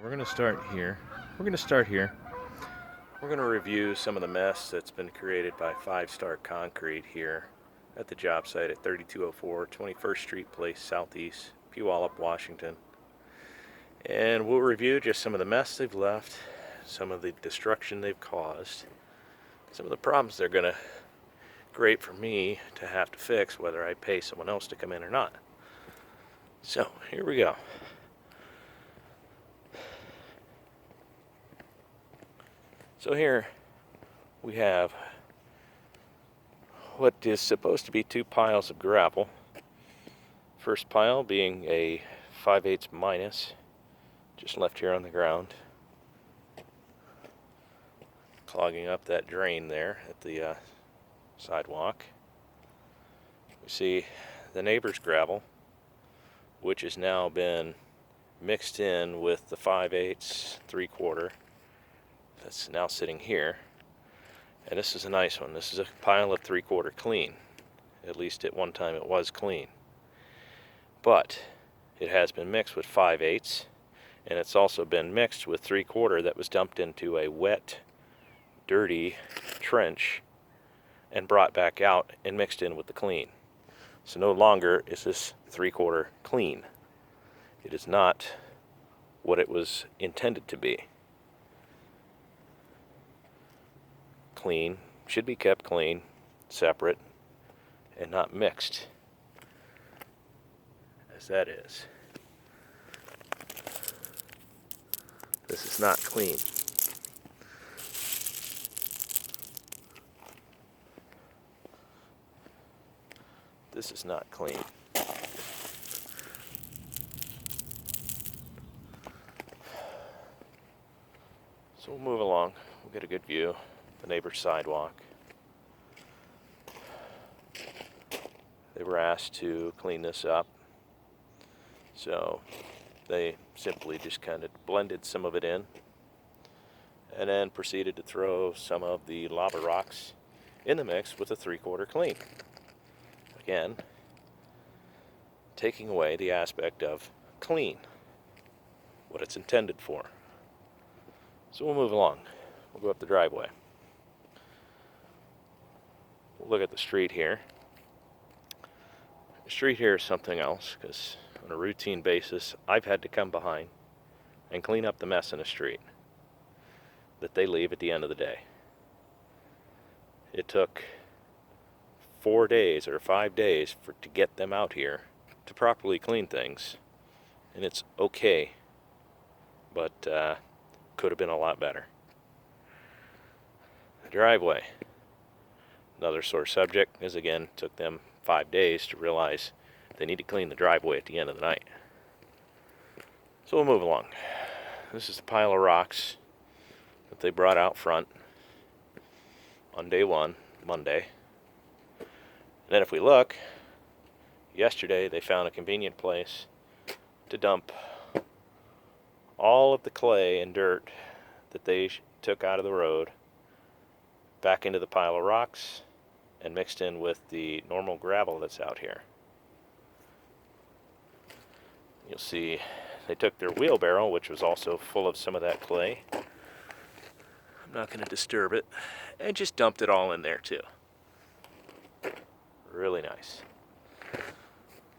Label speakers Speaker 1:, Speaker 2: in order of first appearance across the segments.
Speaker 1: We're going to start here. We're going to start here. We're going to review some of the mess that's been created by Five Star Concrete here at the job site at 3204 21st Street Place Southeast, Puyallup, Washington. And we'll review just some of the mess they've left, some of the destruction they've caused, some of the problems they're going to create for me to have to fix, whether I pay someone else to come in or not. So, here we go. So here we have what is supposed to be two piles of gravel. First pile being a 5/8 minus, just left here on the ground, clogging up that drain there at the sidewalk. We see the neighbor's gravel, which has now been mixed in with the 5/8 3/4 that's now sitting here. And this is a nice one. This is a pile of 3/4 clean. At least at one time it was clean. But it has been mixed with 5/8, and it's also been mixed with 3/4 that was dumped into a wet, dirty trench and brought back out and mixed in with the clean. So no longer is this 3/4 clean. It is not what it was intended to be. Clean should be kept clean, separate, and not mixed, as that is. This is not clean. This is not clean. So we'll move along. We'll get a good view of the neighbor's sidewalk. They were asked to clean this up, so they simply just kind of blended some of it in and then proceeded to throw some of the lava rocks in the mix with a 3/4 clean. Again, taking away the aspect of clean, what it's intended for. So we'll move along. We'll go up the driveway. We'll look at the street here. The street here is something else, because on a routine basis, I've had to come behind and clean up the mess in the street that they leave at the end of the day. It took 4 days or 5 days to get them out here to properly clean things, and it's okay, but could have been a lot better. The driveway, another sore subject, is again took them 5 days to realize they need to clean the driveway at the end of the night. So we'll move along. This is a pile of rocks that they brought out front on day one, Monday. And then if we look, yesterday they found a convenient place to dump all of the clay and dirt that they took out of the road back into the pile of rocks and mixed in with the normal gravel that's out here. You'll see they took their wheelbarrow, which was also full of some of that clay. I'm not going to disturb it, and just dumped it all in there too. Really nice.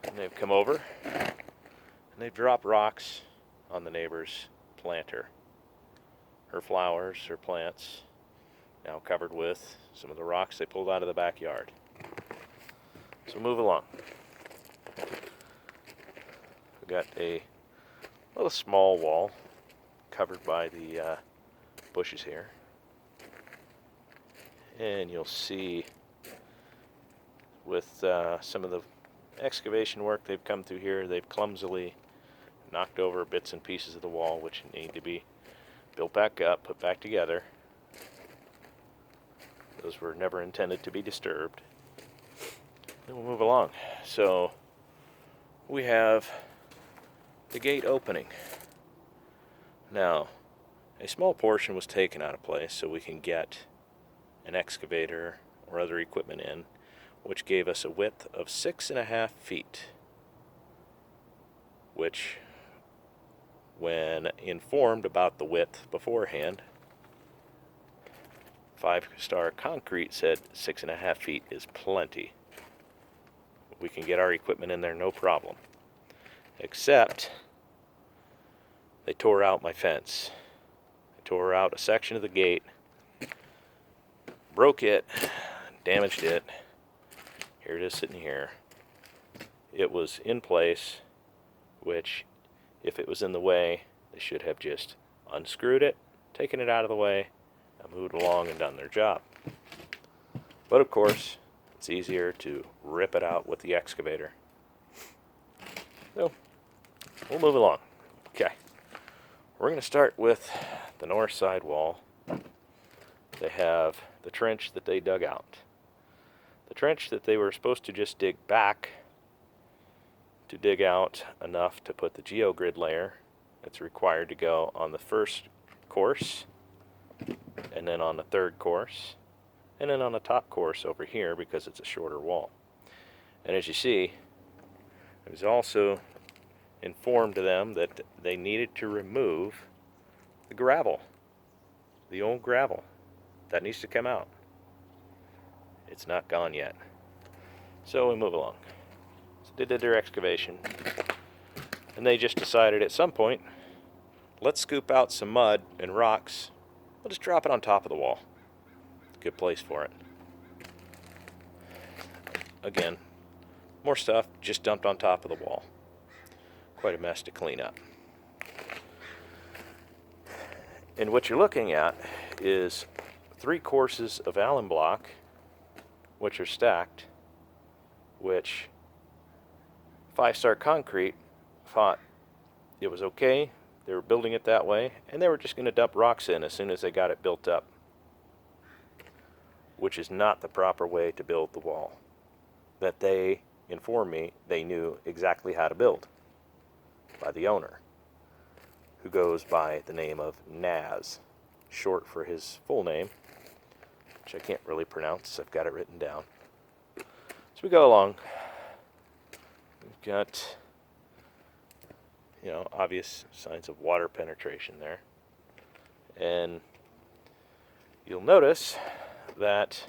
Speaker 1: And they've come over and they've dropped rocks on the neighbor's planter. Her flowers, her plants, now covered with some of the rocks they pulled out of the backyard. So move along. We've got a little small wall covered by the bushes here. And you'll see with some of the excavation work they've come through here, they've clumsily knocked over bits and pieces of the wall which need to be built back up, put back together. Those were never intended to be disturbed. Then we'll move along. So we have the gate opening. Now, a small portion was taken out of place so we can get an excavator or other equipment in, which gave us a width of 6.5 feet, which when informed about the width beforehand. 5-Star Concrete said 6.5 feet is plenty. We can get our equipment in there no problem. Except they tore out my fence. They tore out a section of the gate, broke it, damaged it. Here it is sitting here. It was in place, which if it was in the way, they should have just unscrewed it, taken it out of the way, and moved along and done their job. But of course, it's easier to rip it out with the excavator. So, we'll move along. Okay. We're going to start with the north side wall. They have the trench that they dug out. The trench that they were supposed to just dig back to dig out enough to put the geogrid layer that's required to go on the first course, and then on the third course, and then on the top course over here because it's a shorter wall. And as you see, it was also informed to them that they needed to remove the gravel, the old gravel. That needs to come out. It's not gone yet. So we move along. So they did their excavation, and they just decided at some point, let's scoop out some mud and rocks. We'll just drop it on top of the wall. Good place for it. Again, more stuff just dumped on top of the wall. Quite a mess to clean up. And what you're looking at is 3 courses of Allen block, which are stacked, which 5-Star Concrete thought it was okay. They were building it that way, and they were just going to dump rocks in as soon as they got it built up, which is not the proper way to build the wall that they informed me they knew exactly how to build by the owner, who goes by the name of Naz, short for his full name, which I can't really pronounce. I've got it written down. So we go along. We've got, obvious signs of water penetration there. And you'll notice that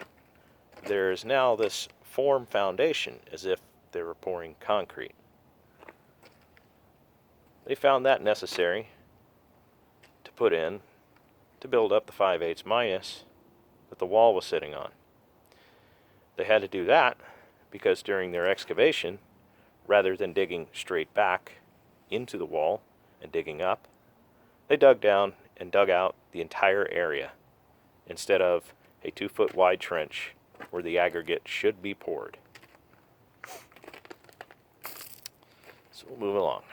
Speaker 1: there's now this form foundation as if they were pouring concrete. They found that necessary to put in to build up the 5/8 minus that the wall was sitting on. They had to do that because during their excavation, rather than digging straight back into the wall and digging up, they dug down and dug out the entire area instead of a 2-foot wide trench where the aggregate should be poured. So we'll move along.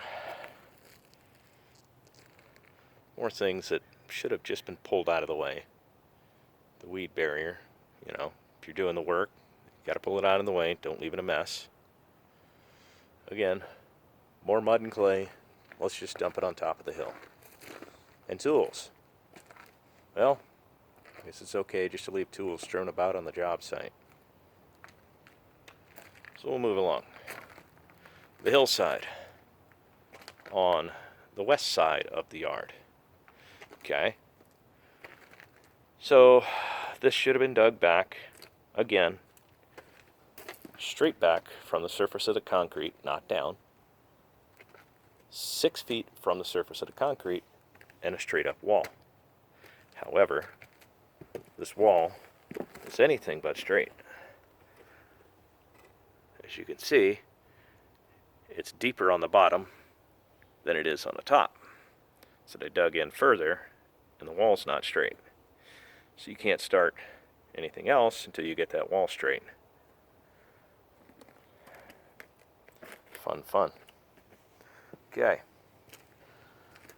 Speaker 1: More things that should have just been pulled out of the way. The weed barrier, if you're doing the work, you got to pull it out of the way. Don't leave it a mess. Again, more mud and clay. Let's just dump it on top of the hill. And tools. Well, I guess it's okay just to leave tools strewn about on the job site. So we'll move along. The hillside on the west side of the yard. Okay. So this should have been dug back, again, straight back from the surface of the concrete, not down, 6 feet from the surface of the concrete, and a straight up wall. However, this wall is anything but straight. As you can see, it's deeper on the bottom than it is on the top. So they dug in further, and the wall's not straight. So you can't start anything else until you get that wall straight. Fun. Okay.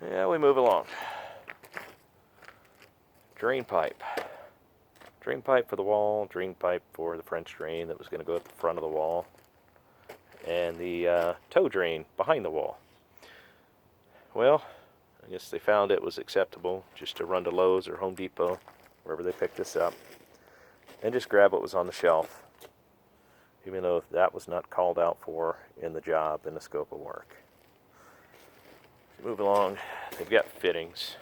Speaker 1: Yeah, we move along. Drain pipe. Drain pipe for the wall, drain pipe for the French drain that was going to go at the front of the wall, and the toe drain behind the wall. Well, I guess they found it was acceptable just to run to Lowe's or Home Depot, wherever they picked this up, and just grab what was on the shelf, even though that was not called out for in the job, in the scope of work. Move along. They've got fittings.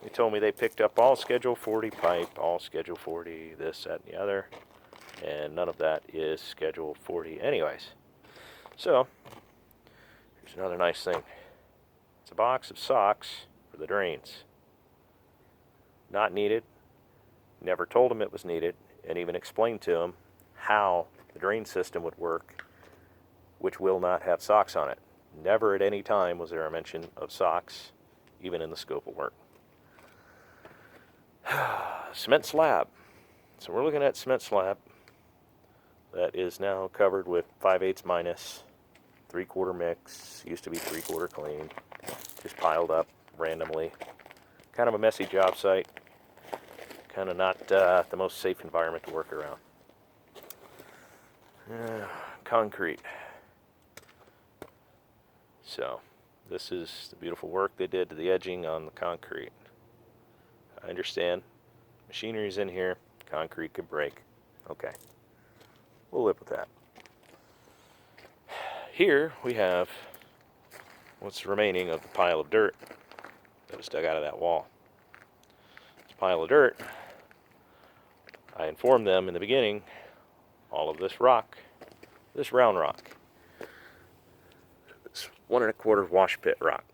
Speaker 1: They told me they picked up all Schedule 40 pipe, all Schedule 40 this, that, and the other, and none of that is Schedule 40 anyways. So, here's another nice thing. It's a box of socks for the drains. Not needed. Never told them it was needed, and even explained to them how the drain system would work, which will not have socks on it. Never at any time was there a mention of socks, even in the scope of work. Cement slab. So we're looking at cement slab that is now covered with 5/8 minus, 3/4 mix, used to be 3/4 clean, just piled up randomly. Kind of a messy job site, kind of not the most safe environment to work around. Concrete. So this is the beautiful work they did to the edging on the concrete. I understand machinery's in here, concrete could break. Okay, we'll live with that. Here we have what's remaining of the pile of dirt that was dug out of that wall. This pile of dirt, I informed them in the beginning, all of this rock, this round rock, this 1 1/4 wash pit rock,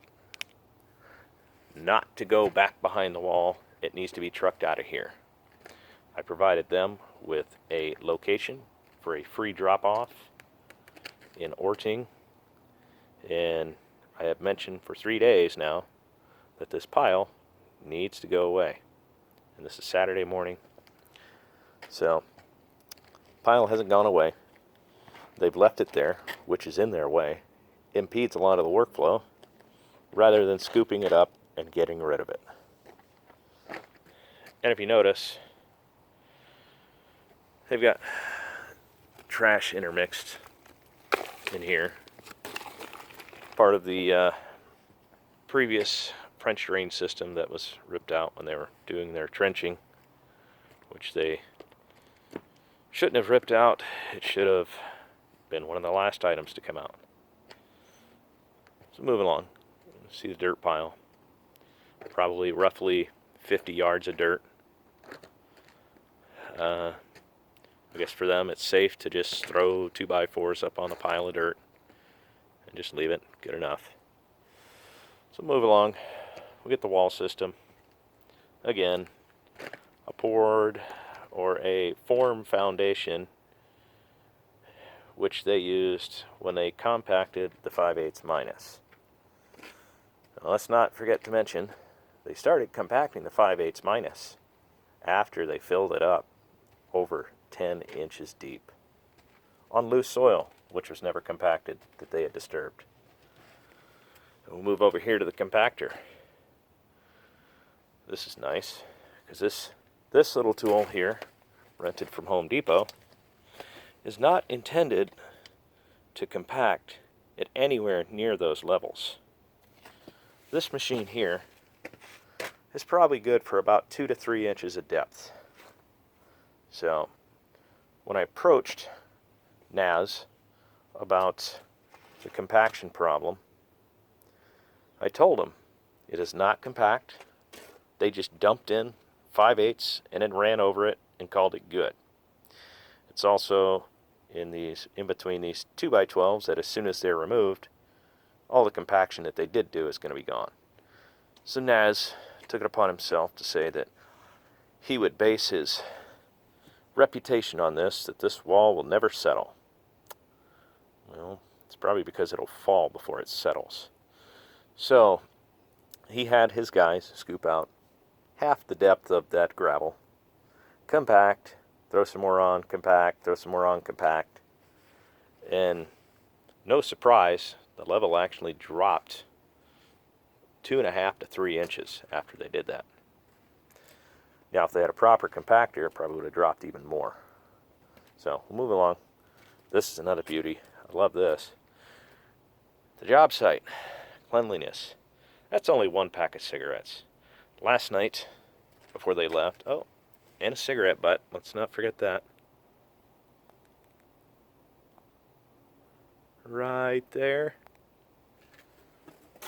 Speaker 1: not to go back behind the wall. It needs to be trucked out of here. I provided them with a location for a free drop-off in Orting, and I have mentioned for 3 days now that this pile needs to go away. And this is Saturday morning. So, pile hasn't gone away. They've left it there, which is in their way, impedes a lot of the workflow, rather than scooping it up and getting rid of it. And if you notice, they've got trash intermixed in here. Part of the previous French drain system that was ripped out when they were doing their trenching, which they shouldn't have ripped out. It should have been one of the last items to come out. So moving along, see the dirt pile. Probably roughly 50 yards of dirt. I guess for them it's safe to just throw 2x4s up on the pile of dirt and just leave it. Good enough. So move along. We'll get the wall system. Again, a poured or a form foundation which they used when they compacted the 5/8 minus. Now, let's not forget to mention they started compacting the 5/8 minus after they filled it up over 10 inches deep on loose soil, which was never compacted, that they had disturbed. We'll move over here to the compactor. This is nice because this little tool here, rented from Home Depot, is not intended to compact at anywhere near those levels. This machine here is probably good for about 2 to 3 inches of depth. So when I approached Naz about the compaction problem, I told him it is not compact. They just dumped in 5/8 and then ran over it and called it good. It's also in between these 2x12s that as soon as they're removed, all the compaction that they did do is going to be gone. So Naz took it upon himself to say that he would base his reputation on this, that this wall will never settle. Well, it's probably because it'll fall before it settles. So he had his guys scoop out half the depth of that gravel, compact, throw some more on, compact, throw some more on, compact, and no surprise, the level actually dropped 2.5 to 3 inches after they did that. Now, if they had a proper compactor, it probably would have dropped even more. So, we'll move along. This is another beauty. I love this. The job site, cleanliness. That's only 1 pack of cigarettes. Last night, before they left, oh, and a cigarette butt. Let's not forget that. Right there.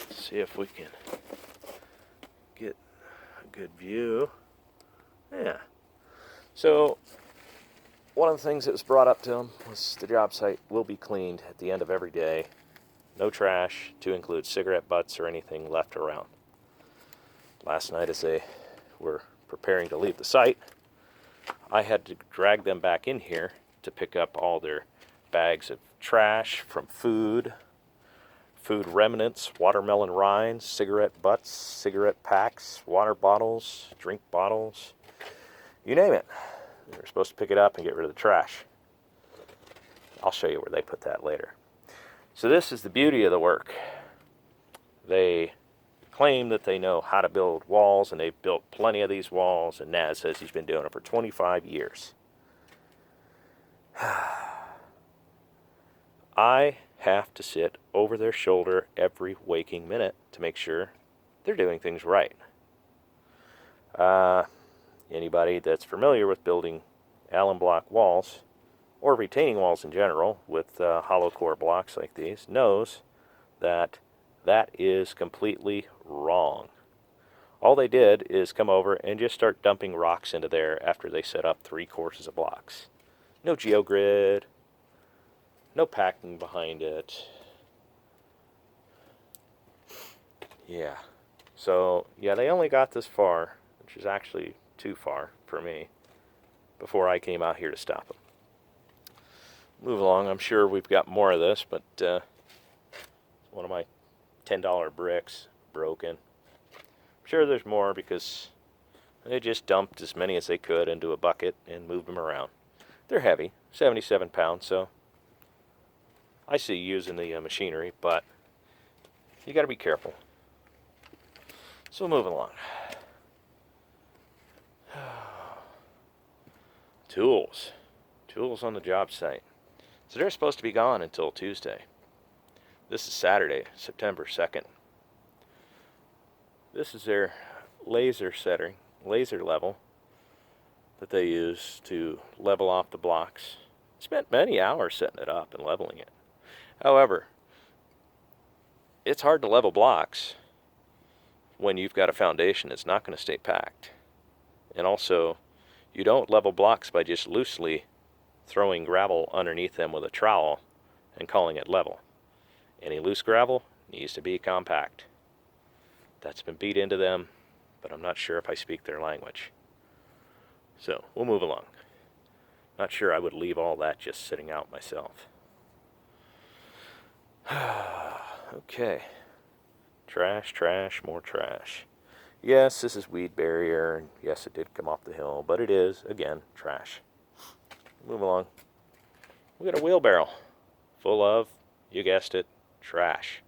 Speaker 1: See if we can get a good view. Yeah. So one of the things that was brought up to him was the job site will be cleaned at the end of every day. No trash, to include cigarette butts or anything left around. Last night, as they were preparing to leave the site, I had to drag them back in here to pick up all their bags of trash from food remnants, watermelon rinds, cigarette butts, cigarette packs, water bottles, drink bottles, you name it. They were supposed to pick it up and get rid of the trash. I'll show you where they put that later. So this is the beauty of the work. They claim that they know how to build walls, and they've built plenty of these walls, and Naz says he's been doing it for 25 years. I have to sit over their shoulder every waking minute to make sure they're doing things right. Anybody that's familiar with building Allen block walls, or retaining walls in general, with hollow core blocks like these, knows that that is completely wrong. All they did is come over and just start dumping rocks into there after they set up 3 courses of blocks. No geogrid, no packing behind it. Yeah. So, yeah, they only got this far, which is actually too far for me, before I came out here to stop them. Move along. I'm sure we've got more of this, but one of my $10 bricks broken. I'm sure there's more because they just dumped as many as they could into a bucket and moved them around. They're heavy, 77 pounds, so I see using the machinery, but you got to be careful. So moving along. Tools on the job site. So they're supposed to be gone until Tuesday. This is Saturday, September 2nd. This is their laser level that they use to level off the blocks. Spent many hours setting it up and leveling it. However, it's hard to level blocks when you've got a foundation that's not going to stay packed. And also, you don't level blocks by just loosely throwing gravel underneath them with a trowel and calling it level. Any loose gravel needs to be compact. That's been beat into them, but I'm not sure if I speak their language. So, we'll move along. Not sure I would leave all that just sitting out myself. Okay. Trash, more trash. Yes, this is weed barrier, and yes, it did come off the hill, but it is, again, trash. Move along. We got a wheelbarrow full of, you guessed it, trash.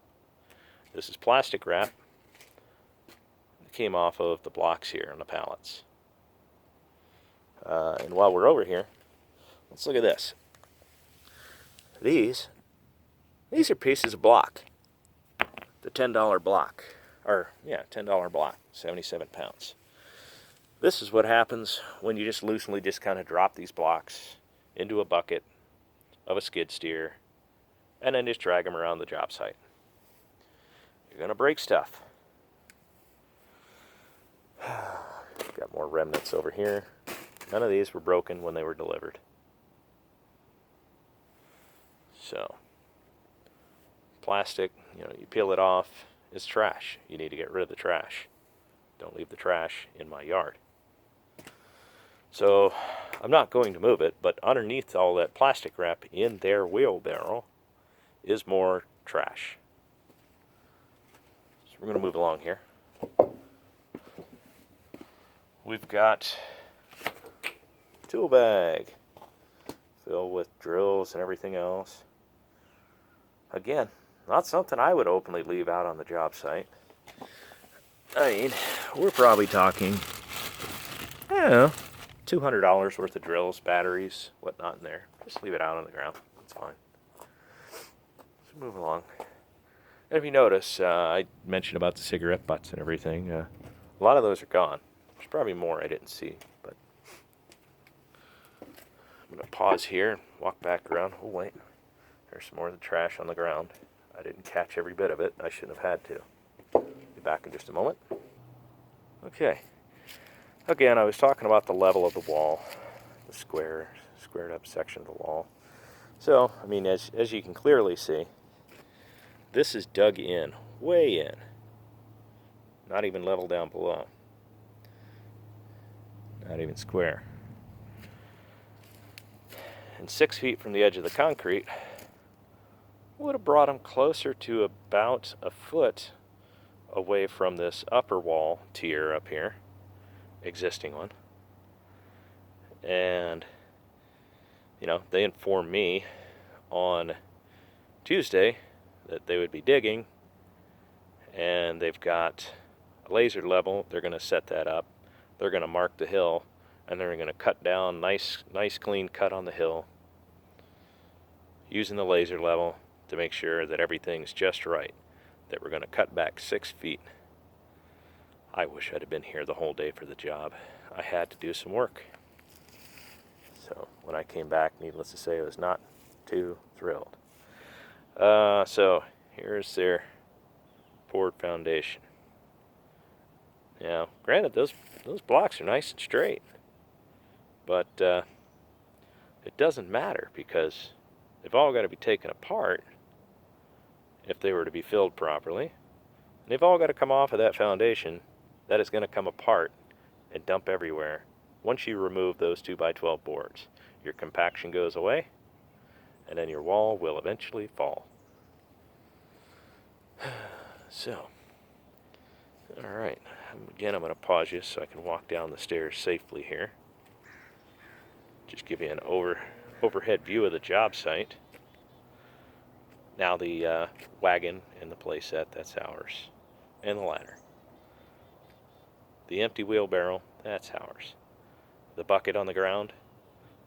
Speaker 1: This is plastic wrap that came off of the blocks here on the pallets. And while we're over here, let's look at this. These are pieces of block. The $10 block. $10 block, 77 pounds. This is what happens when you just loosely kind of drop these blocks into a bucket of a skid steer and then just drag them around the job site. You're going to break stuff. Got more remnants over here. None of these were broken when they were delivered. So, plastic, you peel it off, it's trash. You need to get rid of the trash. Don't leave the trash in my yard. So, I'm not going to move it, but underneath all that plastic wrap in their wheelbarrow is more trash. So we're going to move along here. We've got a tool bag filled with drills and everything else. Again, not something I would openly leave out on the job site. I mean, we're probably talking, $200 worth of drills, batteries, whatnot in there. Just leave it out on the ground. It's fine. Let's move along. And if you notice, I mentioned about the cigarette butts and everything. A lot of those are gone. There's probably more I didn't see, but I'm going to pause here and walk back around. Wait. There's some more of the trash on the ground. I didn't catch every bit of it. I shouldn't have had to. Be back in just a moment. Okay. Again, I was talking about the level of the wall, the squared up section of the wall. So, I mean, as you can clearly see, this is dug in, way in. Not even level down below. Not even square. And 6 feet from the edge of the concrete would have brought them closer to about a foot away from this upper wall tier up here, existing one. And, you know, they informed me on Tuesday that they would be digging, and they've got a laser level. They're going to set that up. They're going to mark the hill, and they're going to cut down, nice clean cut on the hill, using the laser level to make sure that everything's just right, that we're going to cut back 6 feet. I wish I'd have been here the whole day for the job. I had to do some work. So when I came back, needless to say, I was not too thrilled. So here's their poured foundation. Now, granted, those blocks are nice and straight, but it doesn't matter because they've all got to be taken apart if they were to be filled properly. And they've all got to come off of that foundation that is going to come apart and dump everywhere. Once you remove those 2x12 boards, your compaction goes away, and then your wall will eventually fall. So, all right. Again, I'm going to pause you so I can walk down the stairs safely here. Just give you an overhead view of the job site. Now the wagon and the playset, that's ours. And the ladder. The empty wheelbarrow, that's ours. The bucket on the ground,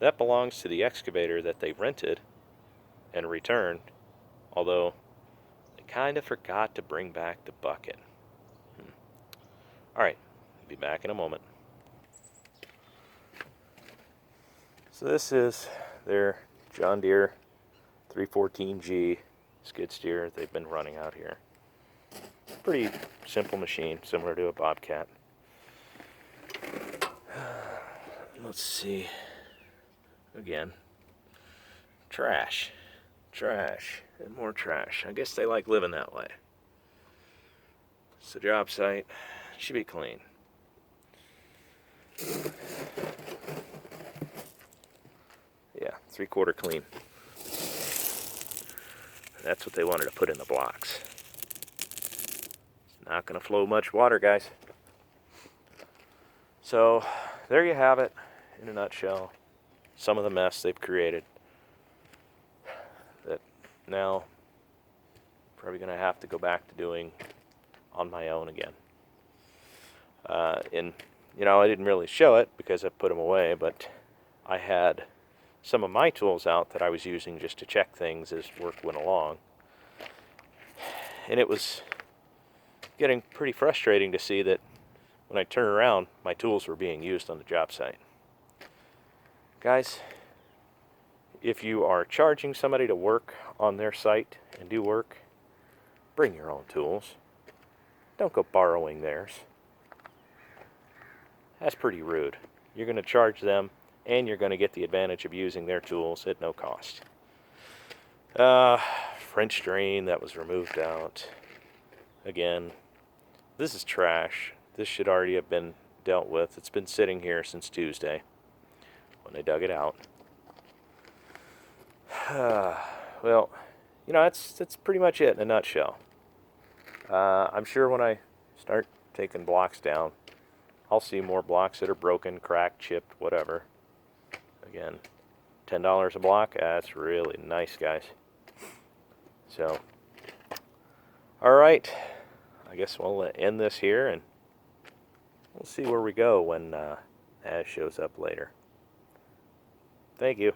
Speaker 1: that belongs to the excavator that they rented and returned, although they kind of forgot to bring back the bucket. Alright, I'll be back in a moment. So this is their John Deere 314G skid steer they've been running out here. Pretty simple machine, similar to a Bobcat. Let's see. Again, trash, and more trash. I guess they like living that way. It's the job site. Should be clean. Yeah, 3/4 clean. That's what they wanted to put in the blocks. Not going to flow much water, guys. So, there you have it, in a nutshell. Some of the mess they've created that now probably going to have to go back to doing on my own again. And, you know, I didn't really show it because I put them away, but I had some of my tools out that I was using just to check things as work went along. And it was getting pretty frustrating to see that when I turn around, my tools were being used on the job site. Guys, if you are charging somebody to work on their site and do work, bring your own tools. Don't go borrowing theirs. That's pretty rude. You're going to charge them, and you're going to get the advantage of using their tools at no cost. French drain that was removed out. Again, this is trash. This should already have been dealt with. It's been sitting here since Tuesday when they dug it out. Well, you know, that's pretty much it in a nutshell. I'm sure when I start taking blocks down, I'll see more blocks that are broken, cracked, chipped, whatever. Again, $10 a block, that's really nice, guys. So, alright, I guess we'll end this here, and we'll see where we go when Az shows up later. Thank you.